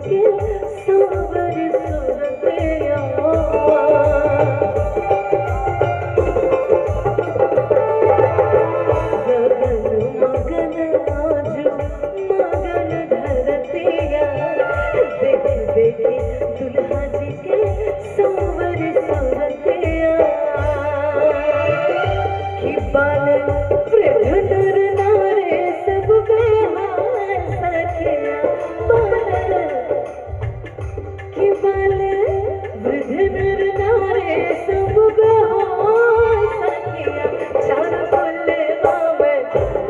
के सांवर सुरतिया गगन मगन आजू मगन धरतिया देख देखी दुल्हा जी के सांवर सुरतिया कि बाल वृद्ध नर नारे सब बेहाल सखिया बाल कि बाल वृद्ध नर नारे सब बेहाल सखिया चार बोले बाबे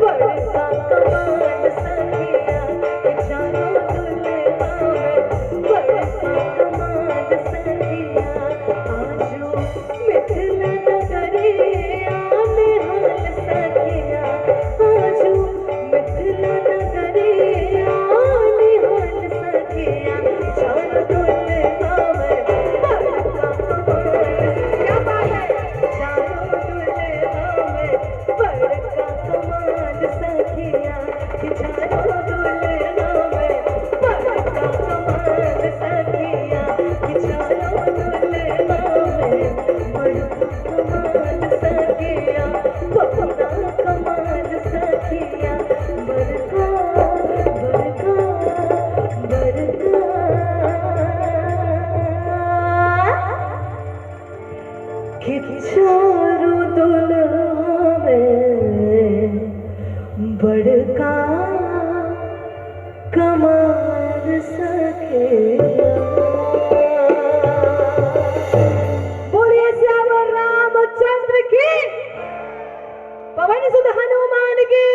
बड़का कमाल सखिया चारों बोले बाबे बड़का कमाल सखिया आजू मिथिला नगरिया निहाल सखिया आजू मिथिला नगरिया निहाल सखिया चार बोले बाबे बड़का कमाल क्या बात है चारों बोले बाबे बड़का कमाल सखिया चारों बोले बाबे बड़का कमाल सखिया चारों बोले बाबे बड़का कमाल सखिया बड़का कमाल सखिया बड़का बड़का बड़का कि चारों दुल्हा में बड़का कमाल सखिया बोलिए श्यावर रामचंद्र की पवन सुत हनुमान की